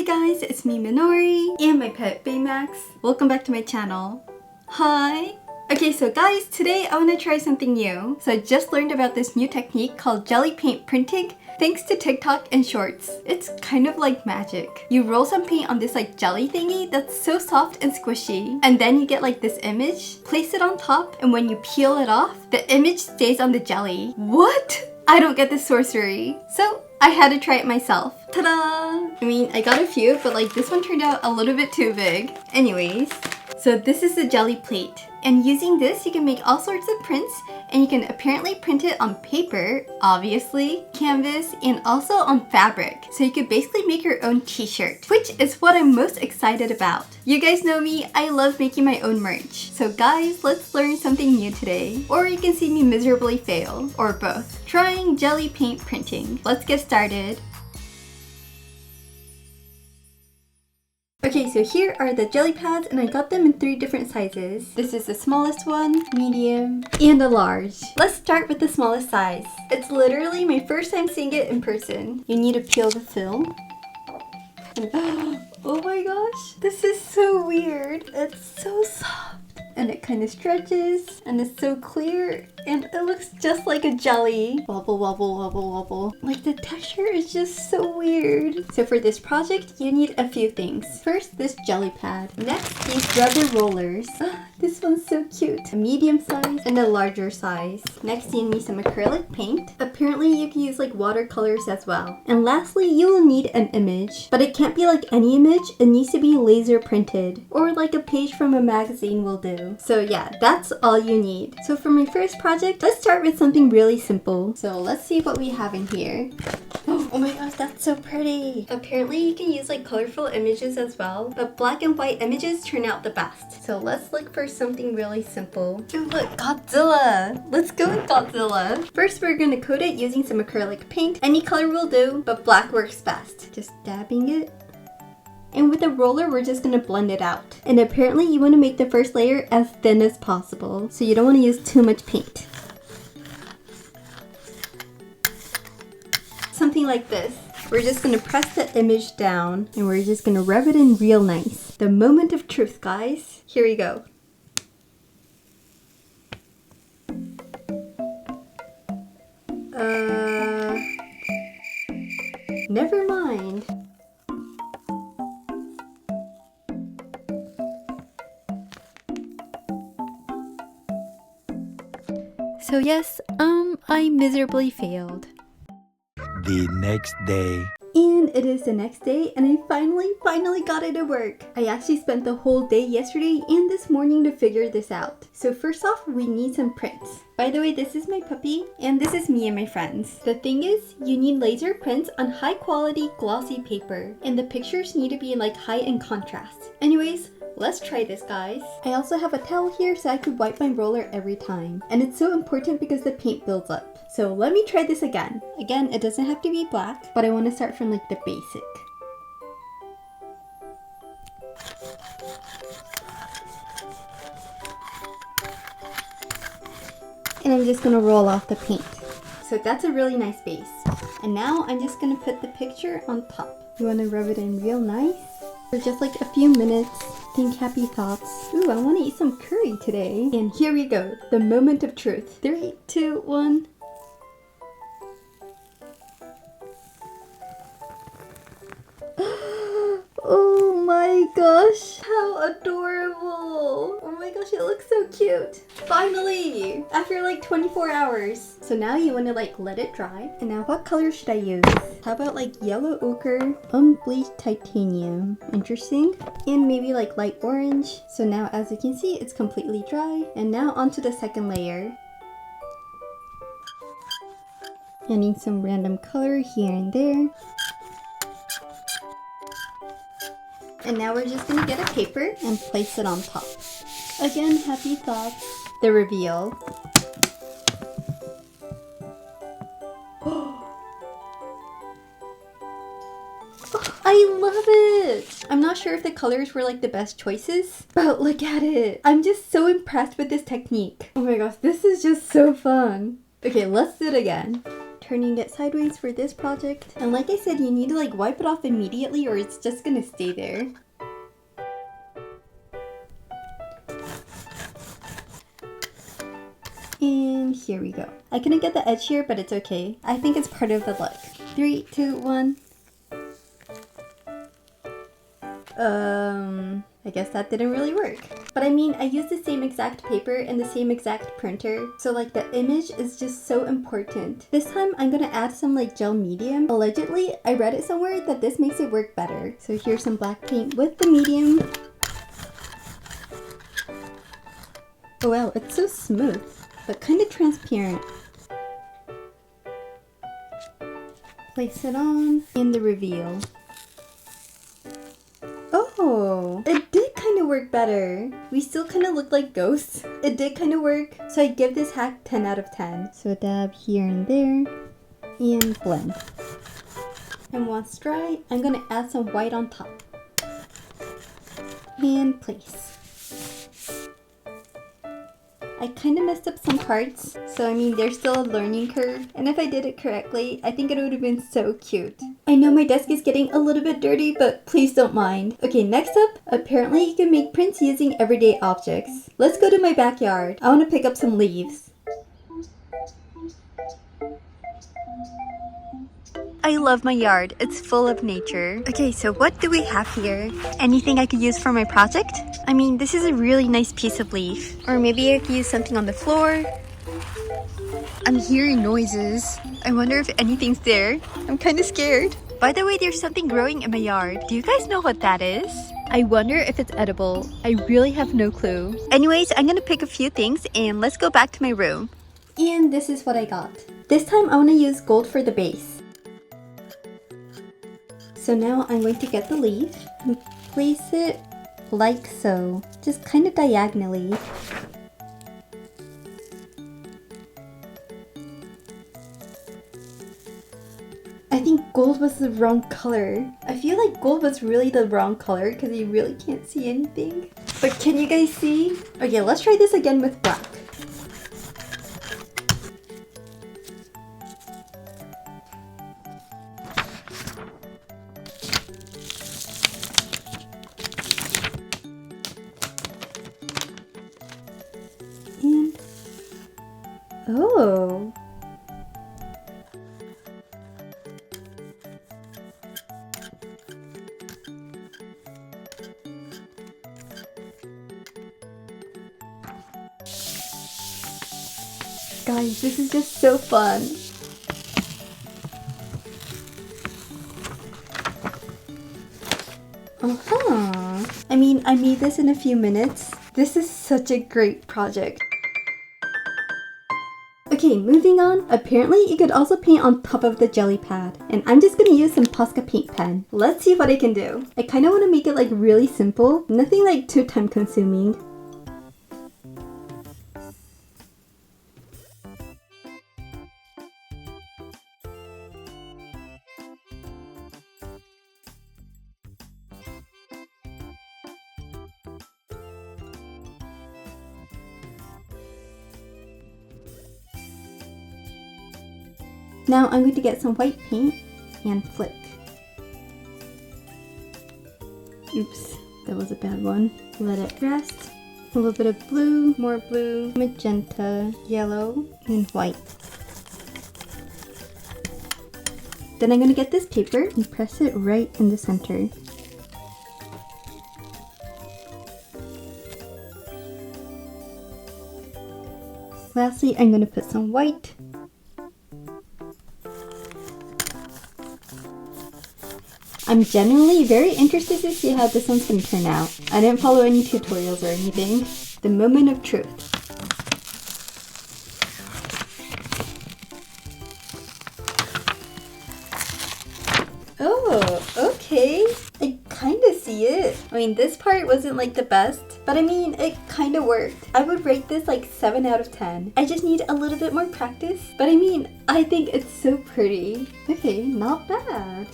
guys, it's me Minori and my pet Baymax. Welcome back to my channel. Hi! Okay, so guys, today I want to try something new. So I just learned about this new technique called jelly paint printing thanks to TikTok and shorts. It's kind of like magic. You roll some paint on this like jelly thingy that's so soft and squishy, and then you get like this image, place it on top, and when you peel it off, the image stays on the jelly. What? I don't get the sorcery. So I had to try it myself. Ta-da! I mean, I got a few, but like this one turned out a little bit too big. Anyways, so this is the jelly plate. And using this, you can make all sorts of prints, and you can apparently print it on paper, obviously, canvas, and also on fabric. So you could basically make your own t-shirt, which is what I'm most excited about. You guys know me, I love making my own merch. So guys, let's learn something new today. Or you can see me miserably fail, or both, trying jelly paint printing. Let's get started. Okay, so here are the jelly pads, and I got them in 3 different sizes. This is the smallest one, medium, and a large. Let's start with the smallest size. It's literally my first time seeing it in person. You need to peel the film. Oh my gosh, this is so weird. It's so soft. And it kind of stretches, and it's so clear, and it looks just like a jelly. Wobble, wobble, wobble, wobble. Like the texture is just so weird. So for this project, you need a few things. First, this jelly pad. Next, these rubber rollers. This one's so cute. A medium size and a larger size. Next, you need some acrylic paint. Apparently, you can use like watercolors as well. And lastly, you will need an image. But it can't be like any image. It needs to be laser printed. Or like a page from a magazine will do. So yeah, that's all you need. So for my first project, let's start with something really simple. So let's see what we have in here. Oh my gosh, that's so pretty. Apparently you can use like colorful images as well, but black and white images turn out the best. So let's look for something really simple. Ooh, look, Godzilla. Let's go with Godzilla. First, we're gonna coat it using some acrylic paint. Any color will do, but black works best. Just dabbing it. And with a roller, we're just gonna blend it out. And apparently you wanna make the first layer as thin as possible, so you don't wanna use too much paint. Something like this. We're just gonna press the image down, and we're just gonna rub it in real nice. The moment of truth, guys. Here we go. Never mind. So yes, I miserably failed. The next day. And it is the next day, and I finally got it to work. I actually spent the whole day yesterday and this morning to figure this out. So first off, we need some prints. By the way, this is my puppy, and this is me and my friends. The thing is, you need laser prints on high quality glossy paper, and the pictures need to be in like high in contrast. Anyways, let's try this, guys. I also have a towel here so I could wipe my roller every time. And it's so important because the paint builds up. So let me try this again. Again, it doesn't have to be black, but I want to start from like the basic. And I'm just gonna roll off the paint. So that's a really nice base. And now I'm just gonna put the picture on top. You wanna rub it in real nice for just like a few minutes. Think happy thoughts. Ooh, I wanna eat some curry today. And here we go, the moment of truth. 3, 2, 1. Oh my gosh, how adorable. Oh my gosh, it looks so cute. Finally, after like 24 hours. So now you want to like let it dry. And now what color should I use? How about like yellow ochre, unbleached titanium. Interesting. And maybe like light orange. So now as you can see, it's completely dry. And now onto the second layer. Adding some random color here and there. And now we're just gonna get a paper and place it on top. Again, happy thoughts. The reveal. I love it! I'm not sure if the colors were like the best choices, but look at it! I'm just so impressed with this technique. Oh my gosh, this is just so fun. Okay, let's do it again. turning it sideways for this project. And like I said, you need to like wipe it off immediately or it's just gonna stay there. And here we go. I couldn't get the edge here, but it's okay. I think it's part of the look. 3, 2, 1. I guess that didn't really work. But I mean, I used the same exact paper and the same exact printer. So like the image is just so important. This time I'm gonna add some like gel medium. Allegedly, I read it somewhere that this makes it work better. So here's some black paint with the medium. Oh wow, it's so smooth, but kind of transparent. Place it on in the reveal. Oh, it did kind of work better. We still kind of look like ghosts. It did kind of work. So I give this hack 10 out of 10. So a dab here and there and blend. And once dry, I'm gonna add some white on top. And place. I kind of messed up some parts, so I mean there's still a learning curve, and if I did it correctly, I think it would have been so cute. I know my desk is getting a little bit dirty, but please don't mind. Okay, next up, apparently you can make prints using everyday objects. Let's go to my backyard. I want to pick up some leaves. I love my yard. It's full of nature. Okay, so what do we have here? Anything I could use for my project? I mean, this is a really nice piece of leaf. Or maybe I could use something on the floor. I'm hearing noises. I wonder if anything's there. I'm kind of scared. By the way, there's something growing in my yard. Do you guys know what that is? I wonder if it's edible. I really have no clue. Anyways, I'm gonna pick a few things and let's go back to my room. And this is what I got. This time I want to use gold for the base. So now I'm going to get the leaf and place it like so, just kind of diagonally. I think gold was the wrong color. I feel like gold was really the wrong color because you really can't see anything. But can you guys see? Okay, let's try this again with black. And oh, guys, this is just so fun. I mean, I made this in a few minutes. This is such a great project. Okay, moving on. Apparently, you could also paint on top of the jelly pad. And I'm just gonna use some Posca paint pen. Let's see what I can do. I kind of want to make it like really simple. Nothing like too time consuming. Now I'm going to get some white paint and flick. Oops, that was a bad one. Let it rest. A little bit of blue, more blue, magenta, yellow, and white. Then I'm going to get this paper and press it right in the center. Lastly, I'm going to put some white. I'm genuinely very interested to see how this one's gonna turn out. I didn't follow any tutorials or anything. The moment of truth. Oh, okay. I kinda see it. I mean, this part wasn't like the best, but I mean, it kinda worked. I would rate this like 7 out of 10. I just need a little bit more practice, but I mean, I think it's so pretty. Okay, not bad.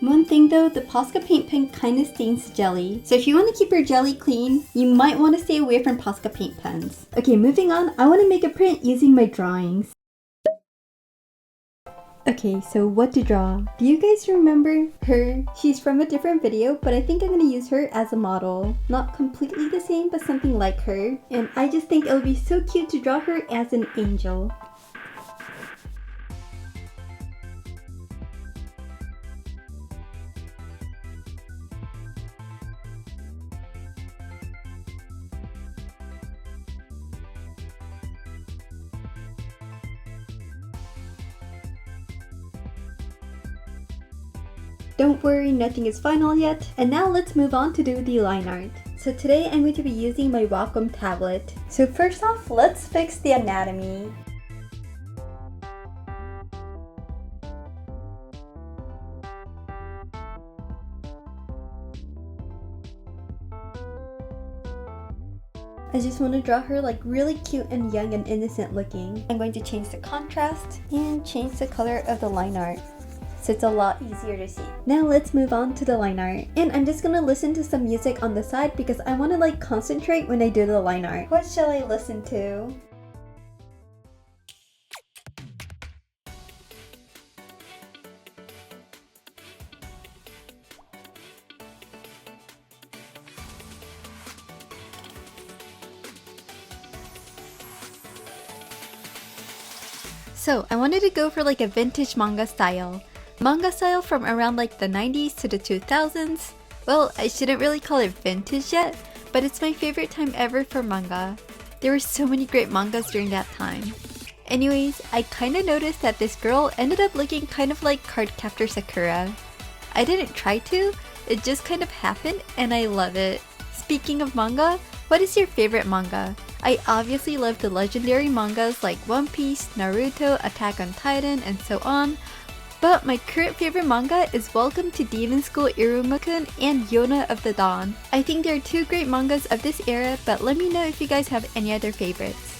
One thing though, the Posca paint pen kind of stains jelly. So if you want to keep your jelly clean, you might want to stay away from Posca paint pens. Okay, moving on, I want to make a print using my drawings. Okay, so what to draw? Do you guys remember her? She's from a different video, but I think I'm gonna use her as a model. Not completely the same, but something like her. And I just think it'll be so cute to draw her as an angel. Don't worry, nothing is final yet. And now let's move on to do the line art. So today I'm going to be using my Wacom tablet. So first off, let's fix the anatomy. I just want to draw her like really cute and young and innocent looking. I'm going to change the contrast and change the color of the line art, so it's a lot easier to see. Now let's move on to the line art. And I'm just gonna listen to some music on the side because I wanna like concentrate when I do the line art. What shall I listen to? So I wanted to go for like a vintage manga style. Manga style from around like the 90s to the 2000s. Well, I shouldn't really call it vintage yet, but it's my favorite time ever for manga. There were so many great mangas during that time. Anyways, I kinda noticed that this girl ended up looking kind of like Cardcaptor Sakura. I didn't try to, it just kind of happened and I love it. Speaking of manga, what is your favorite manga? I obviously love the legendary mangas like One Piece, Naruto, Attack on Titan, and so on. But my current favorite manga is Welcome to Demon School Iruma-kun and Yona of the Dawn. I think there are two great mangas of this era, but let me know if you guys have any other favorites.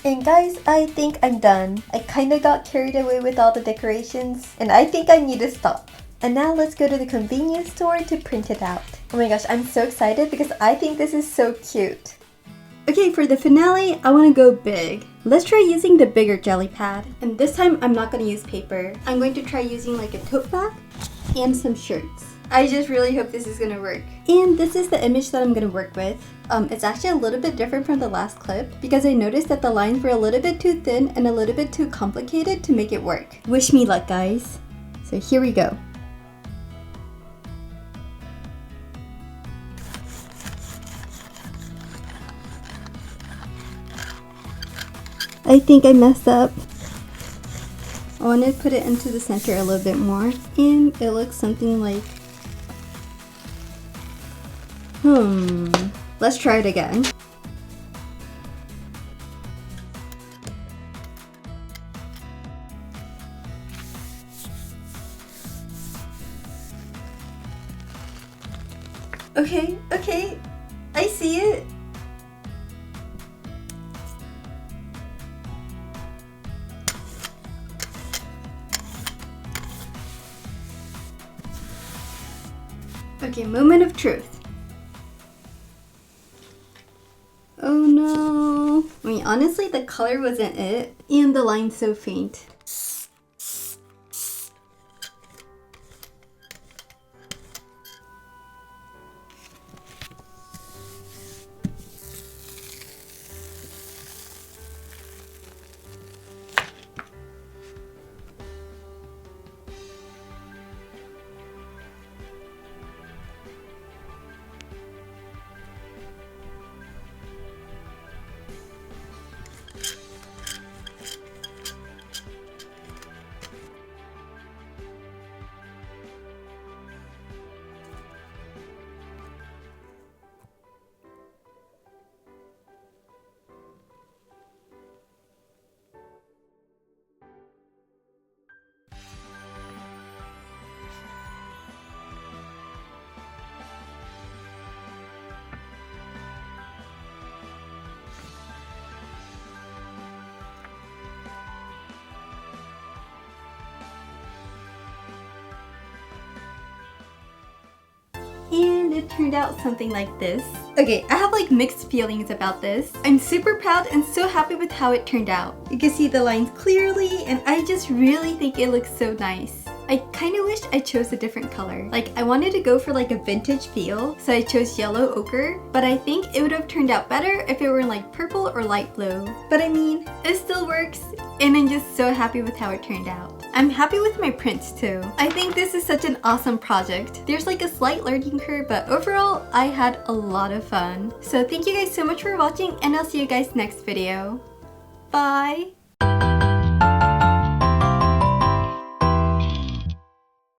And guys, I think I'm done. I kinda got carried away with all the decorations, and I think I need to stop. And now let's go to the convenience store to print it out. Oh my gosh, I'm so excited because I think this is so cute. Okay, for the finale, I want to go big. Let's try using the bigger jelly pad. And this time, I'm not going to use paper. I'm going to try using like a tote bag and some shirts. I just really hope this is going to work. And this is the image that I'm going to work with. It's actually a little bit different from the last clip because I noticed that the lines were a little bit too thin and a little bit too complicated to make it work. Wish me luck, guys. So here we go. I think I messed up. I want to put it into the center a little bit more, and it looks something like... Let's try it again. Okay, I see it. Okay, moment of truth. Oh no. I mean, honestly, the color wasn't it, and the line's so faint. And it turned out something like this. Okay, I have like mixed feelings about this. I'm super proud and so happy with how it turned out. You can see the lines clearly and I just really think it looks so nice. I kind of wish I chose a different color. Like I wanted to go for like a vintage feel, so I chose yellow ochre, but I think it would have turned out better if it were like purple or light blue. But I mean, it still works and I'm just so happy with how it turned out. I'm happy with my prints too. I think this is such an awesome project. There's like a slight learning curve, but overall I had a lot of fun. So thank you guys so much for watching and I'll see you guys next video. Bye!